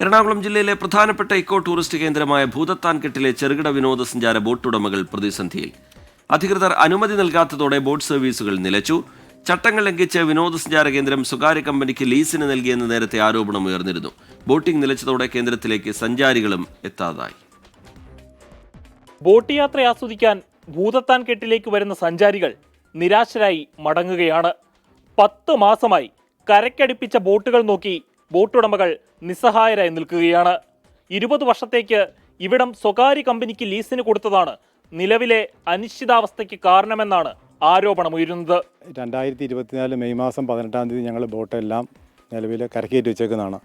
എറണാകുളം ജില്ലയിലെ പ്രധാനപ്പെട്ട eco tourist കേന്ദ്രമായ ഭൂതത്താൻകെട്ടിലെ ചെറുകിട വിനോദസഞ്ചാര ബോട്ടുടമകൾ പ്രതിസന്ധിയിൽ. അധികൃതർ അനുമതി നൽകാത്തതോടെ ബോട്ട് സർവീസുകൾ നിലച്ചു. ചട്ടങ്ങൾ ലംഘിച്ച് വിനോദസഞ്ചാര കേന്ദ്രം സ്വകാര്യ കമ്പനിക്ക് ലീസിന് നൽകിയെന്ന് നേരത്തെ ആരോപണം ഉയർന്നിരുന്നു. ബോട്ടിംഗ് നിലച്ചതോടെ കേന്ദ്രത്തിലേക്ക് സഞ്ചാരികളും എത്താതായി. ബോട്ട് യാത്ര ആസ്വദിക്കാൻ ഭൂതത്താൻകെട്ടിലേക്ക് വരുന്ന സഞ്ചാരികൾ നിരാശരായി മടങ്ങുകയാണ്. 10 മാസമായി കരയ്ക്കടുപ്പിച്ച ബോട്ടുകൾ നോക്കി ബോട്ടുടമകൾ നിസ്സഹായരായി നിൽക്കുകയാണ്. 20 വർഷത്തേക്ക് ഇവിടം സ്വകാര്യ കമ്പനിക്ക് ലീസിന് കൊടുത്തതാണ് നിലവിലെ അനിശ്ചിതാവസ്ഥയ്ക്ക് കാരണമെന്നാണ് ആരോപണമുയരുന്നത്. 2024 മെയ് മാസം 18-ാം തീയതി ഞങ്ങൾ ബോട്ടെല്ലാം നിലവിൽ കരക്കയറ്റി വെച്ചേക്കുന്നതാണ്.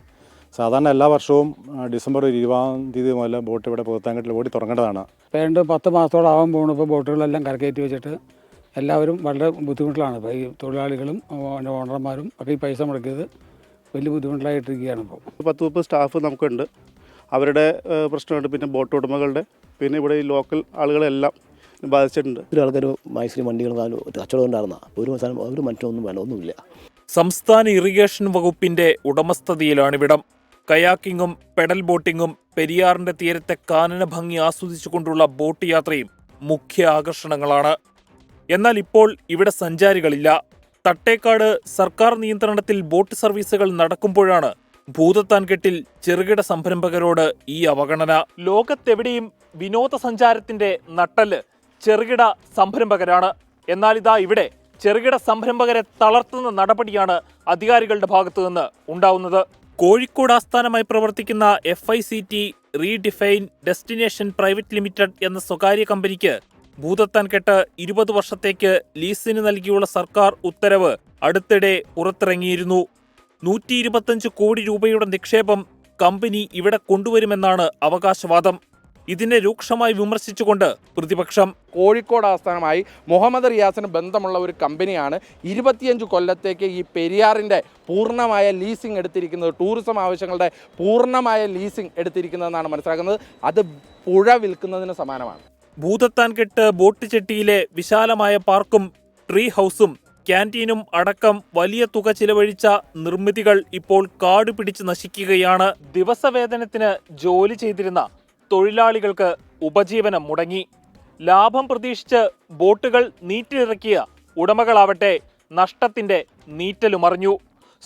സാധാരണ എല്ലാ വർഷവും ഡിസംബർ 20-ാം തീയതി മുതൽ ബോട്ട് ഇവിടെ ഭൂതത്താൻകെട്ടിൽ ഓടി തുടങ്ങേണ്ടതാണ്. 10 മാസത്തോളം ആവാൻ പോകുന്നു. ഇപ്പോൾ ബോട്ടുകളെല്ലാം കരക്കയറ്റി വെച്ചിട്ട് എല്ലാവരും വളരെ ബുദ്ധിമുട്ടിലാണ്. ഇപ്പോൾ ഈ തൊഴിലാളികളും ഓണർമാരും ഒക്കെ ഈ പൈസ മുടക്കിയത് വലിയ ബുദ്ധിമുട്ടിലായിട്ടിരിക്കുകയാണ്. ഇപ്പോൾ 10-30 സ്റ്റാഫ് നമുക്കുണ്ട്. അവരുടെ പ്രശ്നമുണ്ട്. പിന്നെ ബോട്ട് ഉടമകളുടെ, പിന്നെ ഇവിടെ ഈ ലോക്കൽ ആളുകളെല്ലാം ബാധിച്ചിട്ടുണ്ട്. ഒരു ആൾക്കാർ മൈസൂരി വണ്ടികൾ കച്ചവടം ഉണ്ടായിരുന്ന ഒരു മറ്റൊന്നും വേണ്ട, ഒന്നുമില്ല. സംസ്ഥാന ഇറിഗേഷൻ വകുപ്പിന്റെ ഉടമസ്ഥതയിലാണിവിടം. കയാക്കിങ്ങും പെഡൽ ബോട്ടിങ്ങും പെരിയാറിന്റെ തീരത്തെ കാനന ഭംഗി ആസ്വദിച്ചുകൊണ്ടുള്ള ബോട്ട് യാത്രയും മുഖ്യ ആകർഷണങ്ങളാണ്. എന്നാൽ ഇപ്പോൾ ഇവിടെ സഞ്ചാരികളില്ല. തട്ടേക്കാട് സർക്കാർ നിയന്ത്രണത്തിൽ ബോട്ട് സർവീസുകൾ നടക്കുമ്പോഴാണ് ഭൂതത്താൻകെട്ടിൽ ചെറുകിട സംരംഭകരോട് ഈ അവഗണന. ലോകത്തെവിടെയും വിനോദസഞ്ചാരത്തിന്റെ നട്ടെല്ല് ചെറുകിട സംരംഭകരാണ്. എന്നാൽ ഇതാ ഇവിടെ ചെറുകിട സംരംഭകരെ തളർത്തുന്ന നടപടിയാണ് അധികാരികളുടെ ഭാഗത്തു നിന്ന് ഉണ്ടാവുന്നത്. കോഴിക്കോട് ആസ്ഥാനമായി പ്രവർത്തിക്കുന്ന FICT redefine destination private limited എന്ന സ്വകാര്യ കമ്പനിക്ക് ഭൂതത്താൻകെട്ട് 20 വർഷത്തേക്ക് ലീസിന് നൽകിയുള്ള സർക്കാർ ഉത്തരവ് അടുത്തിടെ പുറത്തിറങ്ങിയിരുന്നു. 125 കോടി രൂപയുടെ നിക്ഷേപം കമ്പനി ഇവിടെ കൊണ്ടുവരുമെന്നാണ് അവകാശവാദം. ഇതിനെ രൂക്ഷമായി വിമർശിച്ചുകൊണ്ട് പ്രതിപക്ഷം. കോഴിക്കോട് ആസ്ഥാനമായി മുഹമ്മദ് റിയാസിന് ബന്ധമുള്ള ഒരു കമ്പനിയാണ് 25 കൊല്ലത്തേക്ക് ഈ പെരിയാറിൻ്റെ പൂർണ്ണമായ ലീസിംഗ് എടുത്തിരിക്കുന്നത്. ടൂറിസം ആവശ്യങ്ങളുടെ പൂർണ്ണമായ ലീസിംഗ് എടുത്തിരിക്കുന്നതെന്നാണ് മനസ്സിലാക്കുന്നത്. അത് പുഴ വിൽക്കുന്നതിന് സമാനമാണ്. ഭൂതത്താൻകെട്ട് ബോട്ട് ചെട്ടിയിലെ വിശാലമായ പാർക്കും ട്രീ ഹൗസും ക്യാൻറ്റീനും അടക്കം വലിയ തുക ചിലവഴിച്ച നിർമ്മിതികൾ ഇപ്പോൾ കാട് പിടിച്ച് നശിക്കുകയാണ്. ദിവസവേതനത്തിന് ജോലി ചെയ്തിരുന്ന തൊഴിലാളികൾക്ക് ഉപജീവനം മുടങ്ങി. ലാഭം പ്രതീക്ഷിച്ച് ബോട്ടുകൾ നീറ്റിലിറക്കിയ ഉടമകളാവട്ടെ നഷ്ടത്തിന്റെ നീറ്റലുമറിഞ്ഞു.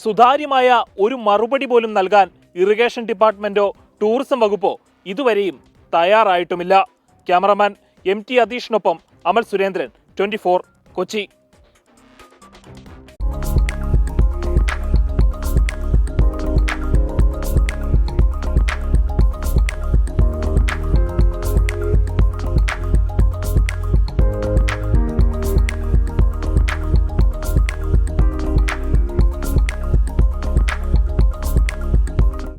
സുതാര്യമായ ഒരു മറുപടി പോലും നൽകാൻ ഇറിഗേഷൻ ഡിപ്പാർട്ട്മെന്റോ ടൂറിസം വകുപ്പോ ഇതുവരെയും തയ്യാറായിട്ടുമില്ല. ക്യാമറമാൻ MT അധീഷിനൊപ്പം അമൽ സുരേന്ദ്രൻ, 24 കൊച്ചി.